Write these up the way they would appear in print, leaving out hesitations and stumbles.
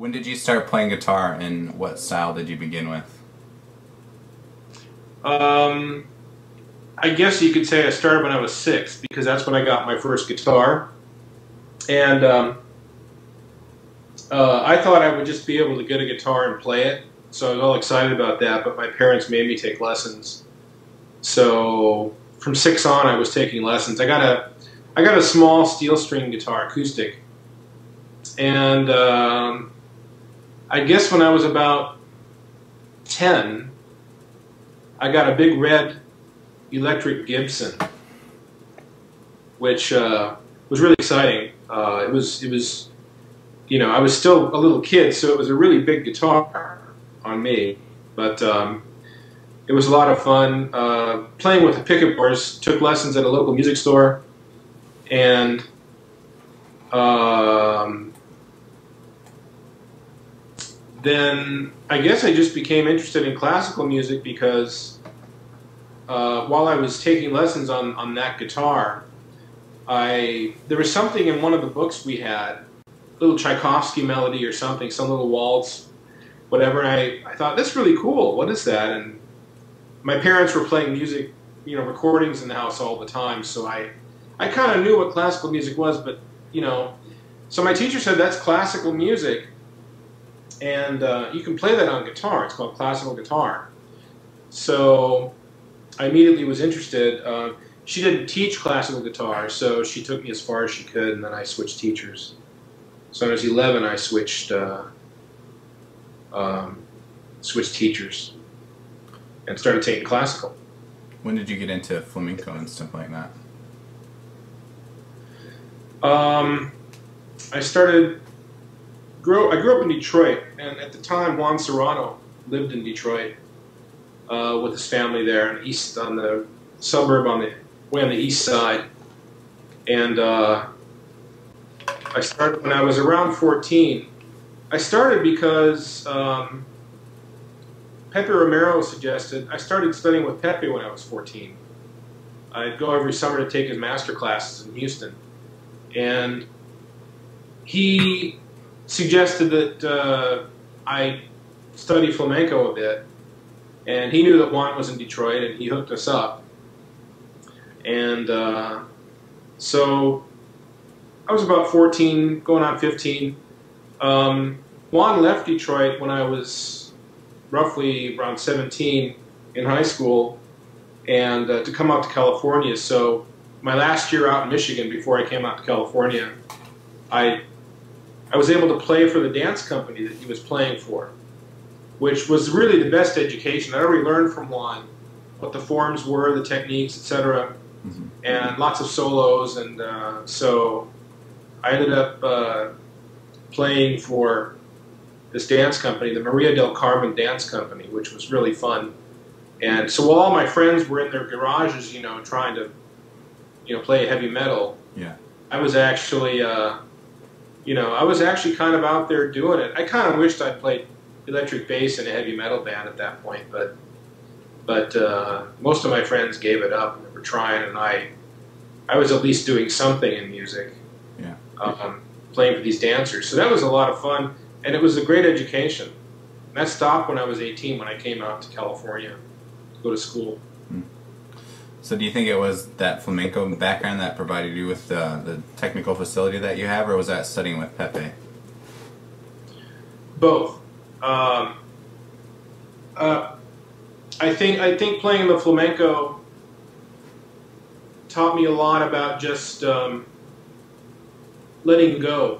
When did you start playing guitar, and what style did you begin with? I guess you could say I started when I was 6 because that's when I got my first guitar. And I thought I would just be able to get a guitar and play it. So I was all excited about that, but my parents made me take lessons. So from 6 on, I was taking lessons. I got a small steel string guitar, acoustic. And I guess when I was about 10, I got a big red electric Gibson, which was really exciting. It was, you know, I was still a little kid, so it was a really big guitar on me. But it was a lot of fun. Playing with the picket bars, took lessons at a local music store, and then I guess I just became interested in classical music because while I was taking lessons on that guitar, there was something in one of the books we had, a little Tchaikovsky melody or something, some little waltz, whatever, and I thought, that's really cool, what is that? And my parents were playing music, you know, recordings in the house all the time, so I kind of knew what classical music was, but, you know, so my teacher said, that's classical music, and you can play that on guitar. It's called classical guitar. So I immediately was interested. She didn't teach classical guitar, so she took me as far as she could, and then I switched teachers. So when I was 11, I switched teachers and started taking classical. When did you get into flamenco and stuff like that? I grew up in Detroit, and at the time Juan Serrano lived in Detroit with his family there, on the suburb way on the east side. And I started when I was around 14. I started because Pepe Romero suggested. I started studying with Pepe when I was 14. I'd go every summer to take his master classes in Houston, and he suggested that I study flamenco a bit, and he knew that Juan was in Detroit, and he hooked us up. And so I was about 14, going on 15. Juan left Detroit when I was roughly around 17 in high school, and to come out to California. So my last year out in Michigan, before I came out to California, I was able to play for the dance company that he was playing for, which was really the best education. I already learned from Juan what the forms were, the techniques, etc., and lots of solos. And so I ended up playing for this dance company, the Maria del Carmen Dance Company, which was really fun. And so while all my friends were in their garages, you know, trying to, you know, play heavy metal, yeah, I was actually you know, I was actually kind of out there doing it. I kind of wished I'd played electric bass in a heavy metal band at that point, but most of my friends gave it up and they were trying, and I was at least doing something in music, yeah, playing for these dancers. So that was a lot of fun, and it was a great education. And that stopped when I was 18, when I came out to California to go to school. So do you think it was that flamenco background that provided you with the technical facility that you have, or was that studying with Pepe? Both. I think playing the flamenco taught me a lot about just letting go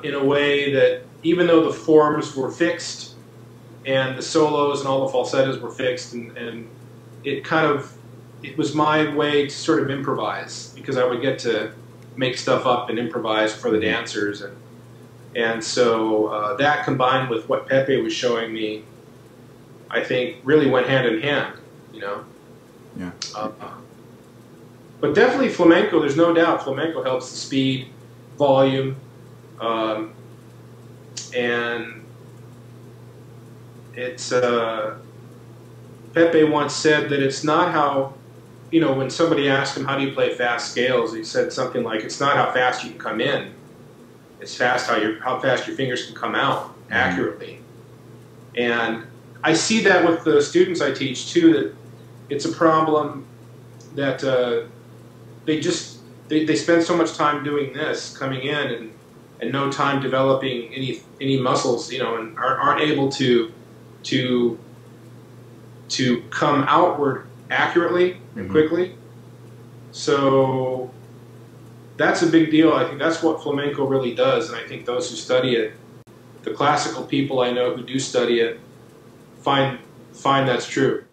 in a way that even though the forms were fixed and the solos and all the falsettos were fixed, and it was my way to sort of improvise, because I would get to make stuff up and improvise for the dancers, and so that combined with what Pepe was showing me, I think really went hand in hand, you know. Yeah. But definitely flamenco, there's no doubt, flamenco helps the speed, volume, and it's Pepe once said that it's not how, you know, when somebody asked him, how do you play fast scales, he said something like, it's not how fast you can come in, It's fast how fast your fingers can come out accurately. And I see that with the students I teach too, that it's a problem that they spend so much time doing this, coming in, and no time developing any muscles, you know, and aren't able to come outward accurately and quickly. So that's a big deal. I think that's what flamenco really does, and I think those who study it, the classical people I know who do study it, find that's true.